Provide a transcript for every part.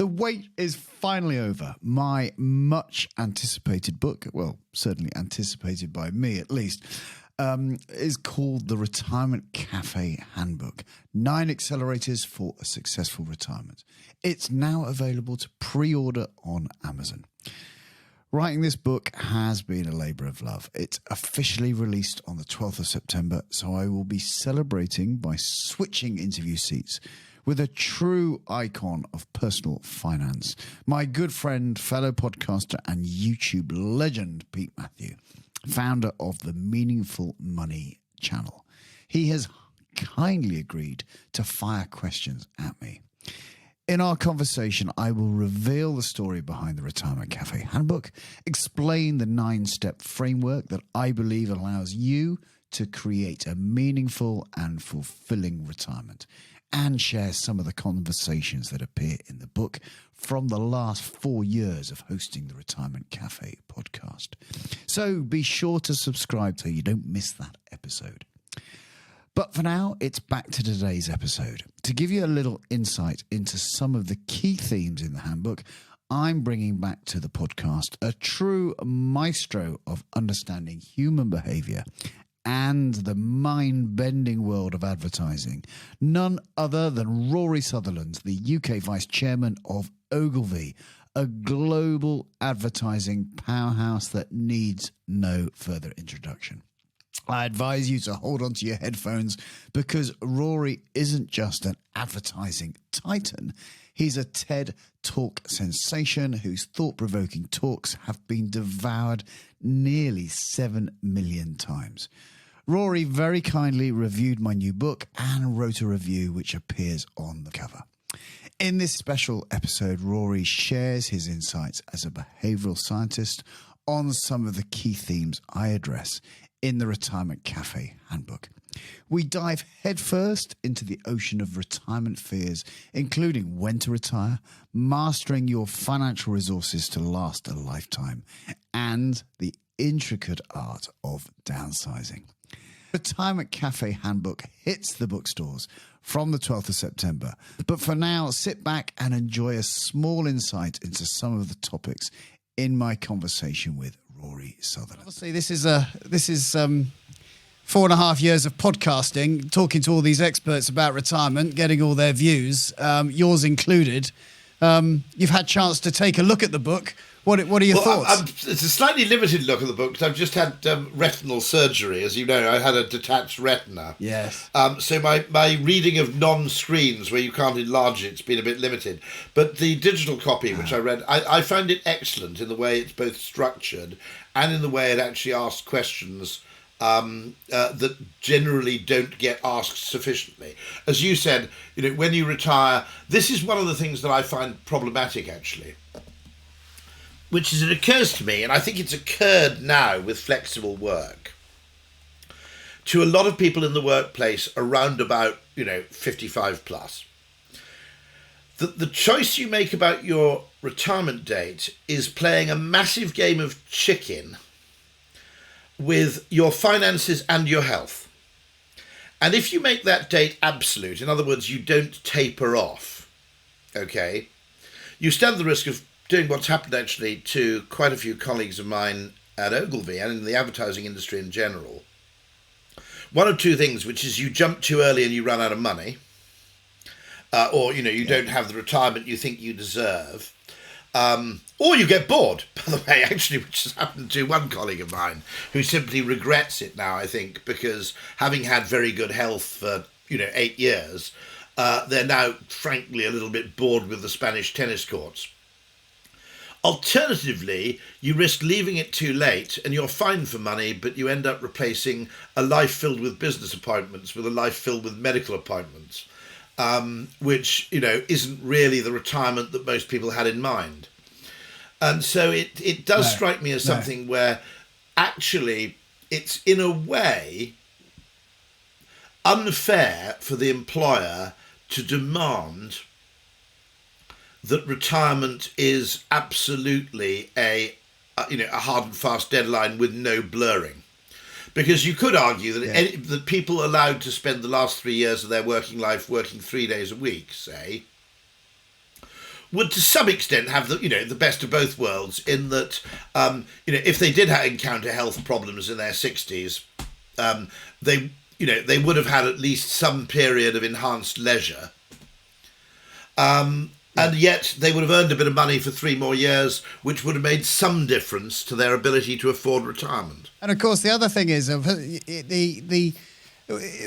The wait is finally over. My much anticipated book, well, certainly anticipated by me at least, is called The Retirement Café Handbook, 9 Accelerators for a Successful Retirement. It's now available to pre-order on Amazon. Writing this book has been a labour of love. It's officially released on the 12th of September, so I will be celebrating by switching interview seats with a true icon of personal finance, my good friend, fellow podcaster and YouTube legend, Pete Matthew, founder of the Meaningful Money channel. He has kindly agreed to fire questions at me. In our conversation, I will reveal the story behind the Retirement Café Handbook, explain the 9-step framework that I believe allows you to create a meaningful and fulfilling retirement, and share some of the conversations that appear in the book from the last 4 years of hosting the Retirement Café podcast. So be sure to subscribe so you don't miss that episode. But for now, it's back to today's episode. To give you a little insight into some of the key themes in the handbook, I'm bringing back to the podcast a true maestro of understanding human behaviour and the mind-bending world of advertising, none other than Rory Sutherland, the UK Vice Chairman of Ogilvy, a global advertising powerhouse that needs no further introduction. I advise you to hold on to your headphones because Rory isn't just an advertising titan. He's a TED Talk sensation whose thought-provoking talks have been devoured nearly 7 million times. Rory very kindly reviewed my new book and wrote a review which appears on the cover. In this special episode, Rory shares his insights as a behavioural scientist on some of the key themes I address in the Retirement Café Handbook. We dive headfirst into the ocean of retirement fears, including when to retire, mastering your financial resources to last a lifetime, and the intricate art of downsizing. Retirement Café Handbook hits the bookstores from the 12th of September. But for now, sit back and enjoy a small insight into some of the topics in my conversation with Rory Sutherland. Obviously, this is 4.5 years of podcasting, talking to all these experts about retirement, getting all their views, yours included. You've had a chance to take a look at the book. What are your thoughts? It's a slightly limited look at the book because I've just had retinal surgery. As you know, I had a detached retina. Yes. So my reading of non-screens where you can't enlarge it's been a bit limited. But the digital copy, which I read, I found it excellent in the way it's both structured and in the way it actually asks questions that generally don't get asked sufficiently. As you said, when you retire, this is one of the things that I find problematic, actually. Which is, it occurs to me, and I think it's occurred now with flexible work, to a lot of people in the workplace around about, 55 plus. The choice you make about your retirement date is playing a massive game of chicken with your finances and your health. And if you make that date absolute, in other words, you don't taper off, okay, you stand the risk of doing what's happened actually to quite a few colleagues of mine at Ogilvy and in the advertising industry in general. One of two things, which is you jump too early and you run out of money, or you don't have the retirement you think you deserve, or you get bored, by the way, actually, which has happened to one colleague of mine who simply regrets it now, I think, because having had very good health for 8 years, they're now frankly a little bit bored with the Spanish tennis courts. Alternatively, you risk leaving it too late and you're fine for money, but you end up replacing a life filled with business appointments with a life filled with medical appointments, which, isn't really the retirement that most people had in mind. And so it does strike me as something where actually it's in a way unfair for the employer to demand that retirement is absolutely a hard and fast deadline with no blurring, because you could argue that that people allowed to spend the last 3 years of their working life working 3 days a week, say, would to some extent have the best of both worlds, in that if they did encounter health problems in their 60s, they would have had at least some period of enhanced leisure. And yet they would have earned a bit of money for 3 more years, which would have made some difference to their ability to afford retirement. And of course, the other thing is the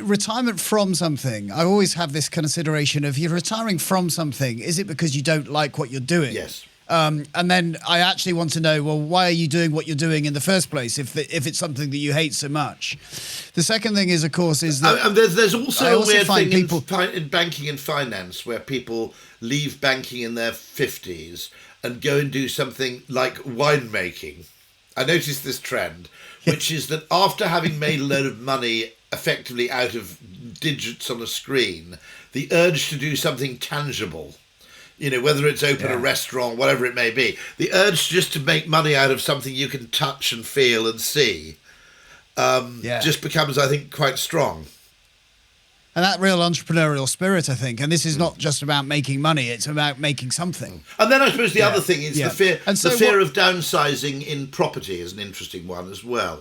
retirement from something. I always have this consideration of, you're retiring from something. Is it because you don't like what you're doing? Yes. And then I actually want to know, well, why are you doing what you're doing in the first place if it's something that you hate so much? The second thing is, of course, is that... And there's also a weird thing people... in banking and finance where people leave banking in their 50s and go and do something like winemaking. I noticed this trend, which is that after having made a load of money effectively out of digits on a screen, the urge to do something tangible, whether it's open a restaurant, whatever it may be, the urge just to make money out of something you can touch and feel and see just becomes, I think, quite strong. And that real entrepreneurial spirit, I think, and this is not just about making money, it's about making something. And then I suppose the other thing is the fear of downsizing in property is an interesting one as well,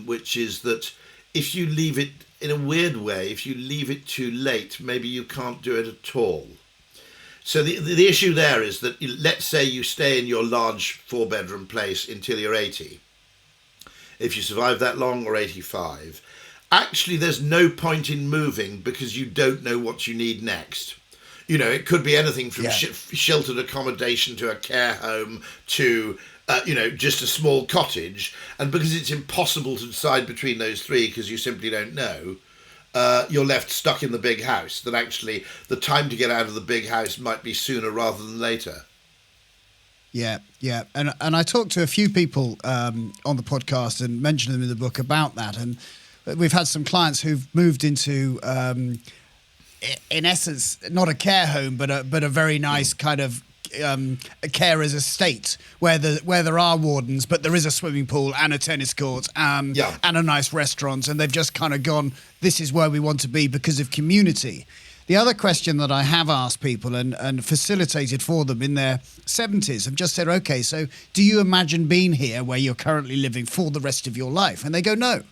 which is that if you leave it, in a weird way, if you leave it too late, maybe you can't do it at all. So the issue there is that, let's say you stay in your large 4-bedroom place until you're 80. If you survive that long, or 85, actually there's no point in moving because you don't know what you need next. It could be anything from sheltered accommodation to a care home to, just a small cottage. And because it's impossible to decide between those three because you simply don't know, you're left stuck in the big house, that actually the time to get out of the big house might be sooner rather than later. Yeah. And I talked to a few people on the podcast and mentioned them in the book about that. And we've had some clients who've moved into, in essence, not a care home, but a very nice kind of a carer's estate where there are wardens, but there is a swimming pool and a tennis court and a nice restaurant, and they've just kind of gone, this is where we want to be because of community. The other question that I have asked people and facilitated for them in their 70s, I've just said, okay, so do you imagine being here where you're currently living for the rest of your life? And they go, no.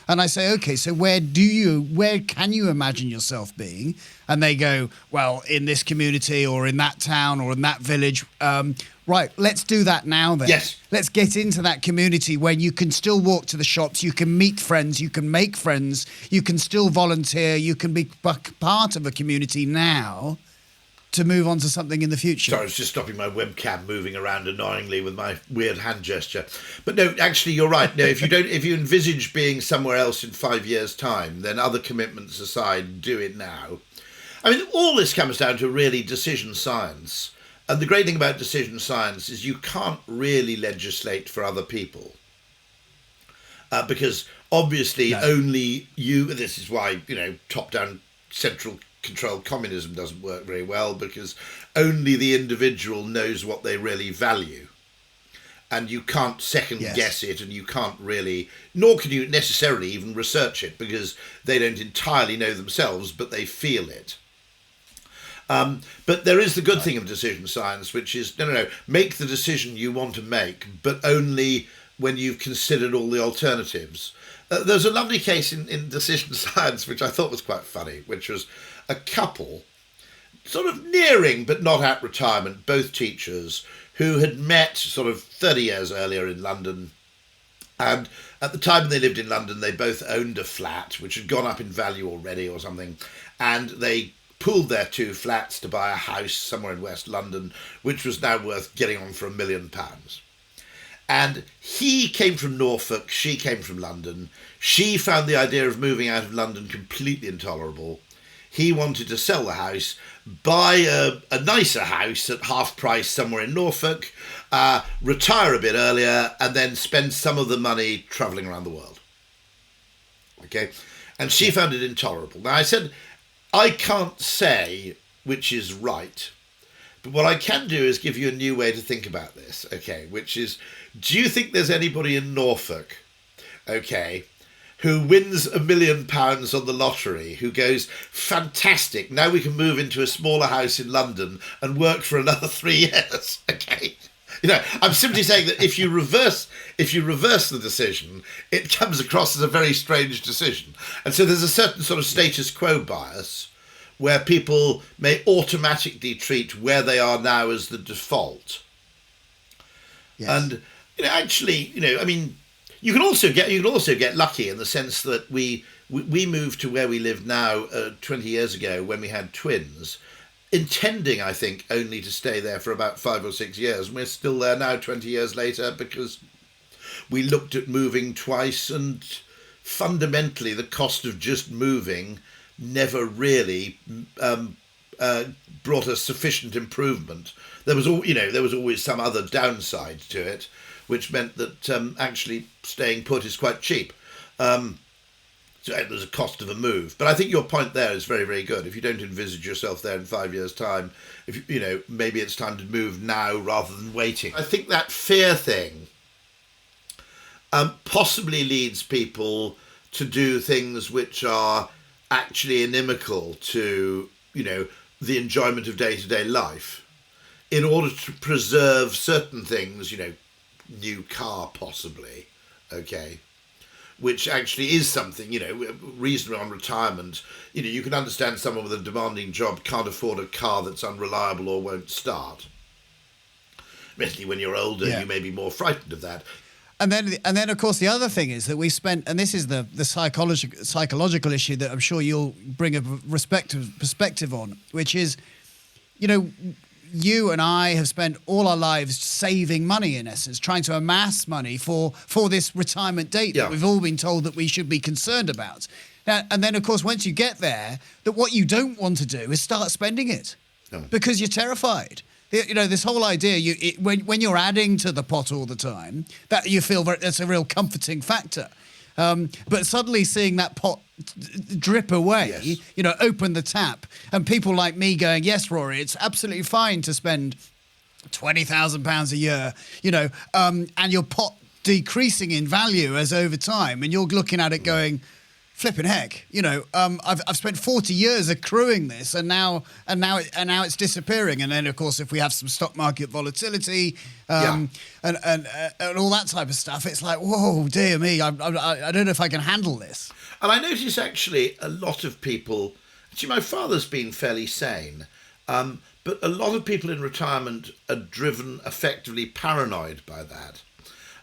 And I say, okay, so where can you imagine yourself being? And they go, well, in this community or in that town or in that village. Right, let's do that now then. Yes. Let's get into that community where you can still walk to the shops, you can meet friends, you can make friends, you can still volunteer, you can be part of a community now to move on to something in the future. Sorry, I was just stopping my webcam moving around annoyingly with my weird hand gesture. But no, actually, you're right. No, if you envisage being somewhere else in 5 years' time, then other commitments aside, do it now. I mean, all this comes down to really decision science. And the great thing about decision science is you can't really legislate for other people. Because obviously only you, this is why, top-down central controlled communism doesn't work very well, because only the individual knows what they really value. And you can't second guess it, and you can't really, nor can you necessarily even research it, because they don't entirely know themselves, but they feel it. But there is the good thing of decision science, which is, no, make the decision you want to make, but only when you've considered all the alternatives. There's a lovely case in decision science, which I thought was quite funny, which was a couple, sort of nearing but not at retirement, both teachers, who had met sort of 30 years earlier in London. And at the time they lived in London, they both owned a flat, which had gone up in value already or something. And they pooled their 2 flats to buy a house somewhere in West London, which was now worth getting on for £1 million. And he came from Norfolk, she came from London. She found the idea of moving out of London completely intolerable. He wanted to sell the house, buy a nicer house at half price somewhere in Norfolk, retire a bit earlier, and then spend some of the money travelling around the world. Okay? And she found it intolerable. Now, I said, I can't say which is right, but what I can do is give you a new way to think about this, okay, which is, do you think there's anybody in Norfolk, okay, who wins £1 million on the lottery, who goes, fantastic, now we can move into a smaller house in London and work for another 3 years. Okay. I'm simply saying that if you reverse the decision, it comes across as a very strange decision. And so there's a certain sort of status quo bias where people may automatically treat where they are now as the default. Yes. And actually, I mean, you can also get lucky in the sense that we moved to where we live now 20 years ago when we had twins, intending, I think, only to stay there for about 5 or 6 years. And we're still there now 20 years later because we looked at moving twice, and fundamentally the cost of just moving never really brought us sufficient improvement. There was always some other downside to it, which meant that actually staying put is quite cheap. So there's a cost of a move. But I think your point there is very, very good. If you don't envisage yourself there in 5 years' time, maybe it's time to move now rather than waiting. I think that fear thing possibly leads people to do things which are actually inimical to, the enjoyment of day-to-day life, in order to preserve certain things, new car possibly, okay, which actually is something, reasonably on retirement. You can understand someone with a demanding job can't afford a car that's unreliable or won't start. Especially when you're older, You may be more frightened of that. And then, of course, the other thing is that we spent, and this is the psychological issue that I'm sure you'll bring a perspective on, which is, you and I have spent all our lives saving money, in essence, trying to amass money for this retirement date that we've all been told that we should be concerned about. Now, and then, of course, once you get there, that what you don't want to do is start spending it because you're terrified. This whole idea, when you're adding to the pot all the time, that you feel that's a real comforting factor. But suddenly seeing that pot drip away, open the tap, and people like me going, yes, Rory, it's absolutely fine to spend £20,000 a year, and your pot decreasing in value as over time, and you're looking at it going, flipping heck, I've spent 40 years accruing this, and now it's disappearing. And then, of course, if we have some stock market volatility, and all that type of stuff, it's like, whoa, dear me, I don't know if I can handle this. And I notice actually a lot of people. Actually, my father's been fairly sane, but a lot of people in retirement are driven effectively paranoid by that.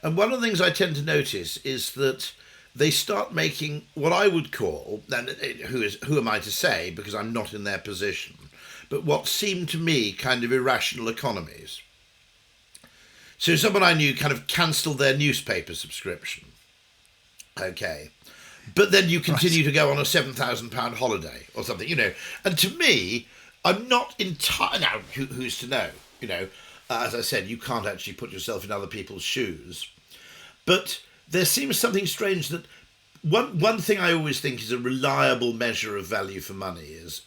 And one of the things I tend to notice is that they start making what I would call, and who am I to say, because I'm not in their position, but what seem to me kind of irrational economies. So someone I knew kind of cancelled their newspaper subscription. Okay. But then you continue to go on a £7,000 holiday or something, And to me, I'm not entirely... Now, who's to know? As I said, you can't actually put yourself in other people's shoes. But there seems something strange that one thing I always think is a reliable measure of value for money is,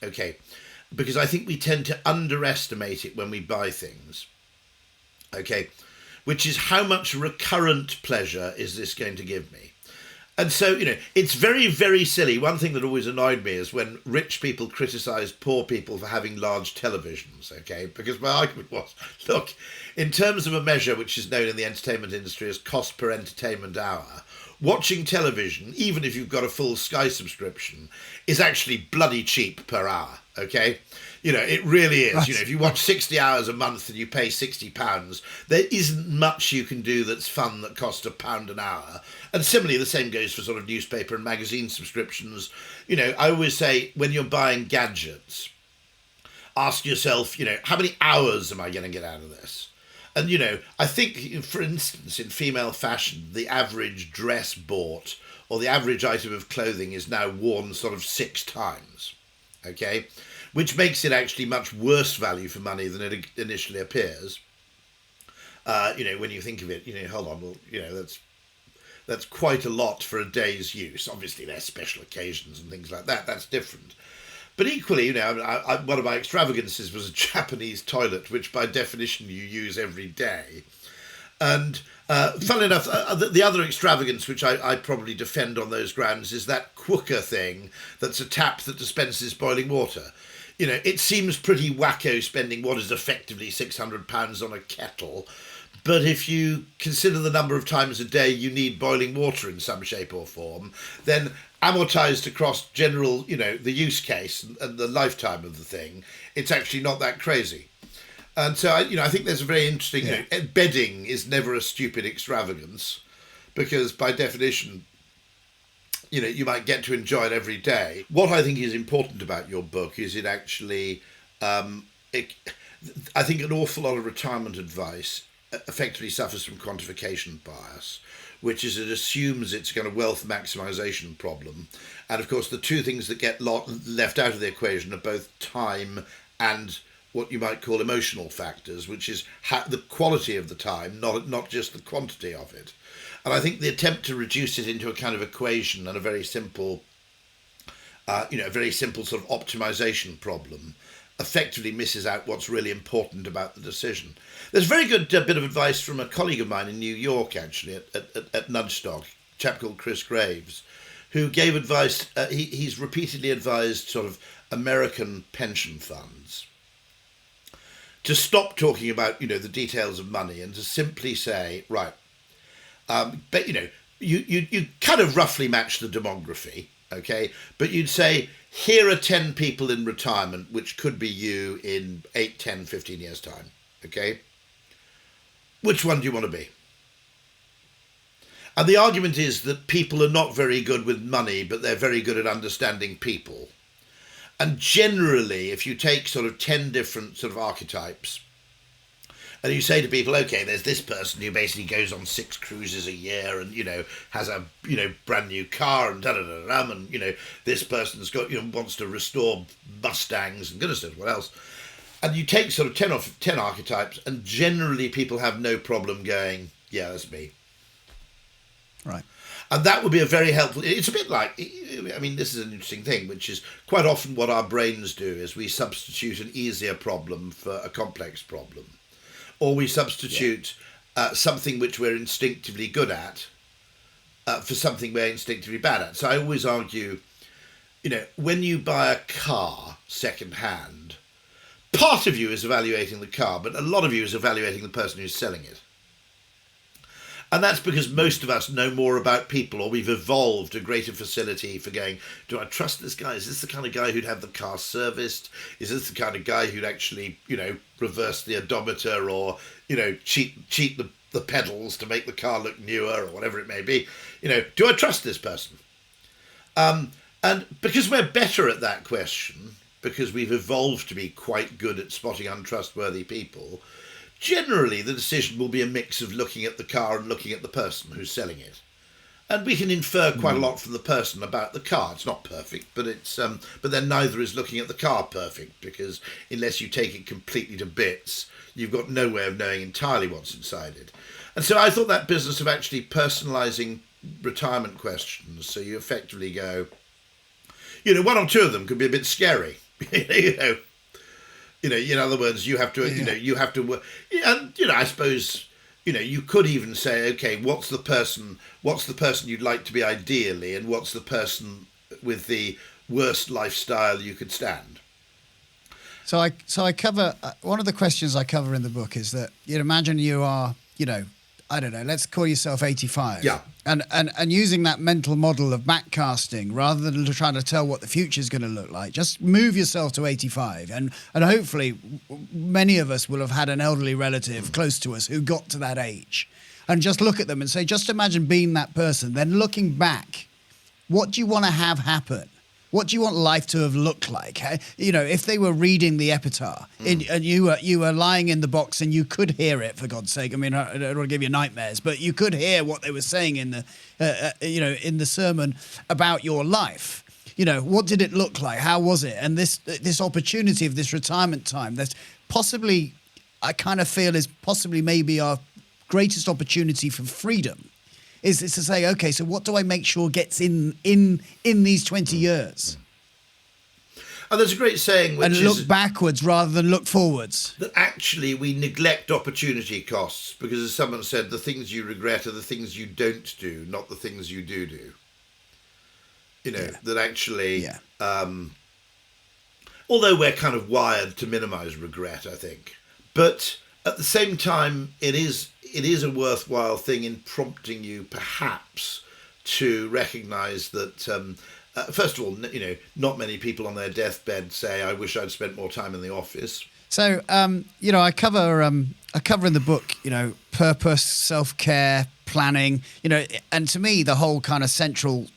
because I think we tend to underestimate it when we buy things, which is how much recurrent pleasure is this going to give me? And so, it's very, very silly. One thing that always annoyed me is when rich people criticise poor people for having large televisions, because my argument was, look, in terms of a measure which is known in the entertainment industry as cost per entertainment hour, watching television, even if you've got a full Sky subscription, is actually bloody cheap per hour, It really is. Right. If you watch 60 hours a month and you pay £60, there isn't much you can do that's fun that costs £1 an hour. And similarly, the same goes for sort of newspaper and magazine subscriptions. I always say when you're buying gadgets, ask yourself, how many hours am I going to get out of this? And, I think, for instance, in female fashion, the average dress bought or the average item of clothing is now worn sort of 6 times, which makes it actually much worse value for money than it initially appears. When you think of it, hold on, well, that's quite a lot for a day's use. Obviously, there's special occasions and things like that. That's different. But equally, one of my extravagances was a Japanese toilet, which by definition you use every day. And funnily enough, the other extravagance which I probably defend on those grounds is that quooker thing that's a tap that dispenses boiling water. It seems pretty wacko spending what is effectively £600 on a kettle. But if you consider the number of times a day you need boiling water in some shape or form, then amortized across general, the use case and the lifetime of the thing, it's actually not that crazy. And so, I think there's a very interesting, bedding is never a stupid extravagance, because by definition, you might get to enjoy it every day. What I think is important about your book is it actually, I think an awful lot of retirement advice effectively suffers from quantification bias, which is it assumes it's got a wealth maximisation problem. And of course, the two things that get left out of the equation are both time and what you might call emotional factors, which is the quality of the time, not just the quantity of it. And I think the attempt to reduce it into a kind of equation and a very simple, sort of optimization problem effectively misses out what's really important about the decision. There's a very good bit of advice from a colleague of mine in New York, actually, at Nudgestock, a chap called Chris Graves, who gave advice. He's repeatedly advised sort of American pension funds to stop talking about, the details of money and to simply say, right, but, you kind of roughly match the demography, okay? But you'd say, here are 10 people in retirement, which could be you in 8, 10, 15 years' time, okay? Which one do you want to be? And the argument is that people are not very good with money, but they're very good at understanding people. And generally, if you take sort of 10 different sort of archetypes, and you say to people, okay, there's this person who basically goes on 6 cruises a year and, has a, brand new car and da-da-da-da, and, this person's got, wants to restore Mustangs and goodness knows what else. And you take sort of 10 archetypes, and generally people have no problem going, yeah, that's me. Right. And that would be a very helpful... It's a bit like... this is an interesting thing, which is quite often what our brains do is we substitute an easier problem for a complex problem. Or we substitute something which we're instinctively good at for something we're instinctively bad at. So I always argue, when you buy a car second-hand, part of you is evaluating the car, but a lot of you is evaluating the person who's selling it. And that's because most of us know more about people, or we've evolved a greater facility for going, do I trust this guy? Is this the kind of guy who'd have the car serviced? Is this the kind of guy who'd actually, reverse the odometer or, cheat the pedals to make the car look newer or whatever it may be? Do I trust this person? And because we're better at that question, because we've evolved to be quite good at spotting untrustworthy people, generally the decision will be a mix of looking at the car and looking at the person who's selling it. And we can infer quite a lot from the person about the car. It's not perfect, but but then neither is looking at the car perfect, because unless you take it completely to bits, you've got no way of knowing entirely what's inside it. And so I thought that business of actually personalising retirement questions, so you effectively go, one or two of them could be a bit scary, in other words, you have to, you have to work. And, I suppose, you could even say, okay, what's the person you'd like to be ideally, and what's the person with the worst lifestyle you could stand? So I cover, one of the questions I cover in the book is that, imagine you are, I don't know, let's call yourself 85. Yeah. And using that mental model of backcasting, rather than trying to tell what the future is going to look like, just move yourself to 85. And hopefully many of us will have had an elderly relative close to us who got to that age. And just look at them and say, just imagine being that person. Then looking back, what do you want to have happen? What do you want life to have looked like? If they were reading the epitaph and you were lying in the box and you could hear it, for God's sake. I mean, I don't want to give you nightmares, but you could hear what they were saying in the, in the sermon about your life. What did it look like? How was it? And this opportunity of this retirement time that possibly, I kind of feel is possibly maybe our greatest opportunity for freedom. Is to say, okay, so what do I make sure gets in these 20 years? And there's a great saying, which and is look backwards rather than look forwards. that actually we neglect opportunity costs because, as someone said, the things you regret are the things you don't do, not the things you do. You know, that actually, although we're kind of wired to minimise regret, I think, but at the same time, it is a worthwhile thing in prompting you, perhaps, to recognise that, first of all, you know, not many people on their deathbed say, "I wish I'd spent more time in the office." So, you know, I cover in the book, you know, purpose, self-care, planning, you know, and to me, the whole kind of central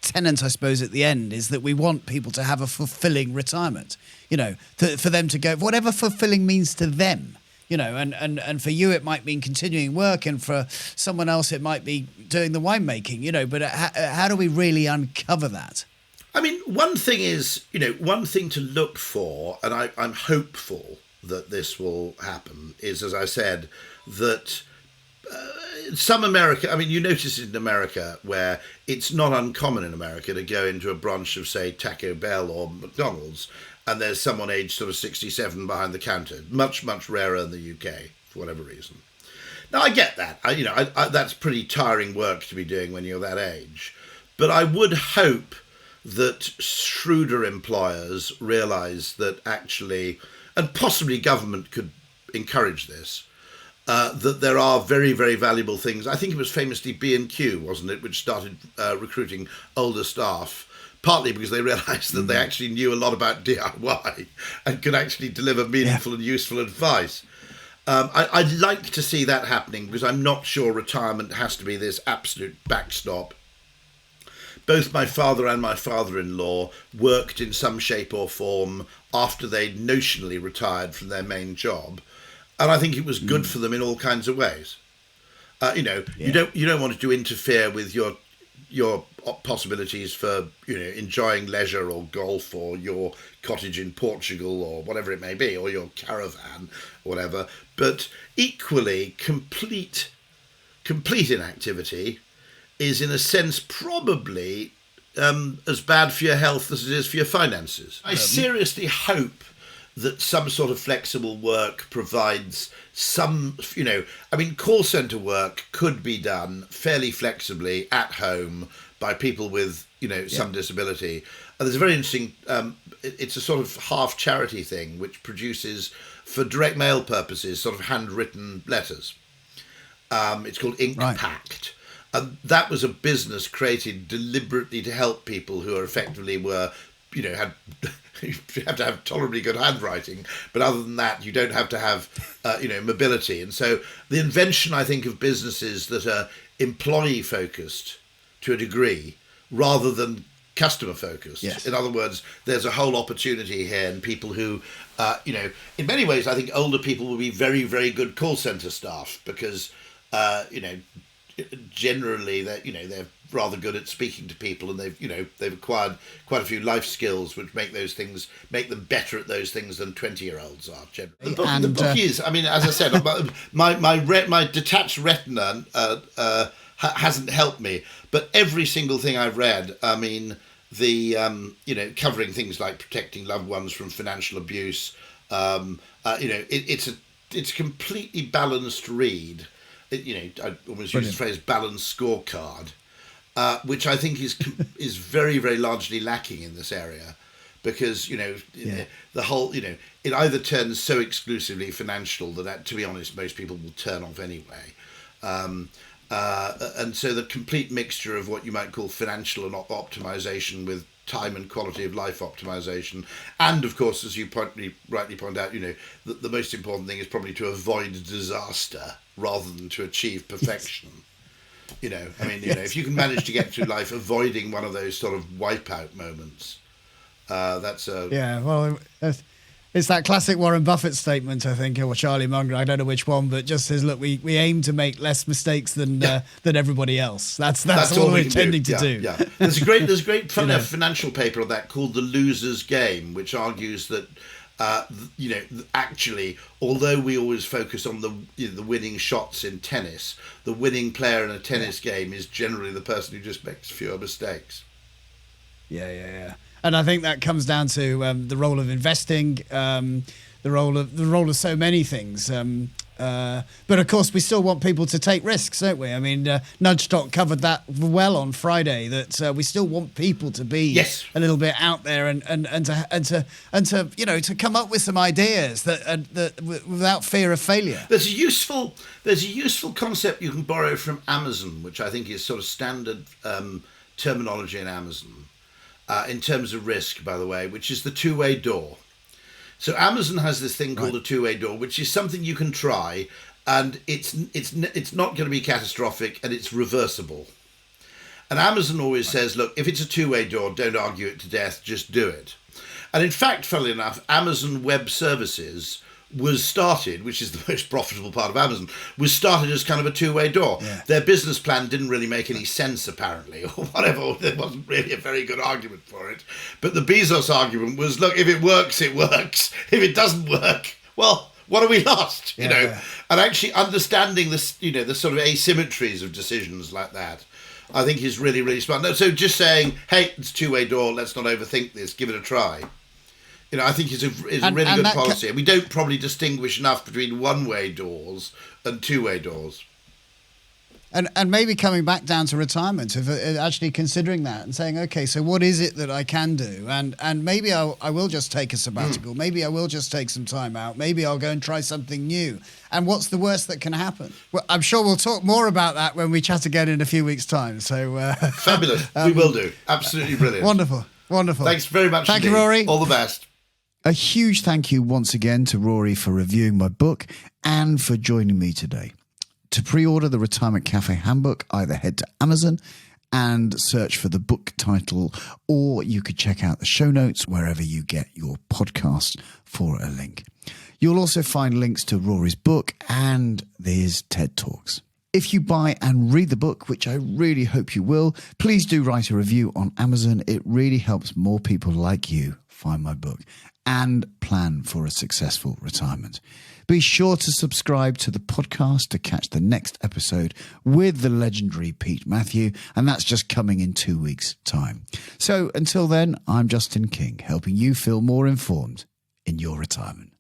tenet, I suppose, at the end is that we want people to have a fulfilling retirement, you know, for them to go, whatever fulfilling means to them. You know, and for you, it might mean continuing work, and for someone else, it might be doing the winemaking, you know, but how do we really uncover that? I mean, one thing is, you know, one thing to look for, and I'm hopeful that this will happen, is, as I said, that some America, I mean, you notice in America where it's not uncommon in America to go into a branch of, say, Taco Bell or McDonald's, and there's someone aged sort of 67 behind the counter. Much, much rarer in the UK, for whatever reason. Now, I get that. That's pretty tiring work to be doing when you're that age. But I would hope that shrewder employers realise that actually, and possibly government could encourage this, that there are very, very valuable things. I think it was famously B&Q, wasn't it, which started recruiting older staff, partly because they realised that they actually knew a lot about DIY and could actually deliver meaningful and useful advice. I'd like to see that happening because I'm not sure retirement has to be this absolute backstop. Both my father and my father-in-law worked in some shape or form after they'd notionally retired from their main job, and I think it was good for them in all kinds of ways. You don't want to interfere with your possibilities for, you know, enjoying leisure or golf or your cottage in Portugal or whatever it may be, or your caravan or whatever. But equally, complete inactivity is, in a sense, probably as bad for your health as it is for your finances. I seriously hope that some sort of flexible work provides some, you know, I mean, call centre work could be done fairly flexibly at home by people with, you know, some disability. And there's a very interesting, it's a sort of half charity thing which produces, for direct mail purposes, sort of handwritten letters. It's called Ink Pact. And that was a business created deliberately to help people who are effectively were, you know, had... You have to have tolerably good handwriting, but other than that, you don't have to have, mobility. And so the invention, I think, of businesses that are employee-focused to a degree rather than customer-focused. Yes. In other words, there's a whole opportunity here, and people who, in many ways, I think older people will be very, very good call centre staff because, generally they're rather good at speaking to people, and they've acquired quite a few life skills which make them better at those things than 20-year-olds are generally. The book is, I mean, as I said, my detached retina hasn't helped me, but every single thing I've read, I mean, the covering things like protecting loved ones from financial abuse, it's a completely balanced read. I almost use the phrase balanced scorecard. Which I think is very, very largely lacking in this area, because the whole it either turns so exclusively financial that to be honest most people will turn off anyway, and so the complete mixture of what you might call financial and optimization with time and quality of life optimization, and of course, as you rightly point out, the most important thing is probably to avoid disaster rather than to achieve perfection. If you can manage to get through life avoiding one of those sort of wipeout moments, that's a... Yeah, well, it's that classic Warren Buffett statement, I think, or Charlie Munger, I don't know which one, but just says, look, we aim to make less mistakes than everybody else. That's all we're intending to do. Yeah. There's a great financial paper on that called The Loser's Game, which argues that actually, although we always focus on the winning shots in tennis, the winning player in a tennis game is generally the person who just makes fewer mistakes. Yeah. And I think that comes down to the role of investing, the role of so many things. But of course, we still want people to take risks, don't we? I mean, Nudge Talk covered that well on Friday. That we still want people to be a little bit out there and to to come up with some ideas that without fear of failure. There's a useful concept you can borrow from Amazon, which I think is sort of standard terminology in Amazon in terms of risk, by the way, which is the two-way door. So Amazon has this thing called a two-way door, which is something you can try, and it's not going to be catastrophic, and it's reversible. And Amazon always says, look, if it's a two-way door, don't argue it to death, just do it. And in fact, funnily enough, Amazon Web Services was started, which is the most profitable part of Amazon, was started as kind of a two-way door. Yeah. Their business plan didn't really make any sense, apparently, or whatever. There wasn't really a very good argument for it. But the Bezos argument was, look, if it works, it works. If it doesn't work, well, what have we lost? You know, and actually understanding this, the sort of asymmetries of decisions like that, I think is really, really smart. So just saying, hey, it's a two-way door, let's not overthink this, give it a try. I think is a really good policy. We don't probably distinguish enough between one-way doors and two-way doors. And maybe coming back down to retirement, of actually considering that and saying, okay, so what is it that I can do? And maybe I will just take a sabbatical. Maybe I will just take some time out. Maybe I'll go and try something new. And what's the worst that can happen? Well, I'm sure we'll talk more about that when we chat again in a few weeks' time. So fabulous. We will do. Absolutely brilliant. Wonderful. Thanks very much. Thank you, Rory. All the best. A huge thank you once again to Rory for reviewing my book and for joining me today. To pre-order the Retirement Café Handbook, either head to Amazon and search for the book title, or you could check out the show notes wherever you get your podcast for a link. You'll also find links to Rory's book and his TED Talks. If you buy and read the book, which I really hope you will, please do write a review on Amazon. It really helps more people like you find my book and plan for a successful retirement. Be sure to subscribe to the podcast to catch the next episode with the legendary Pete Matthew, and that's just coming in 2 weeks' time. So until then, I'm Justin King, helping you feel more informed in your retirement.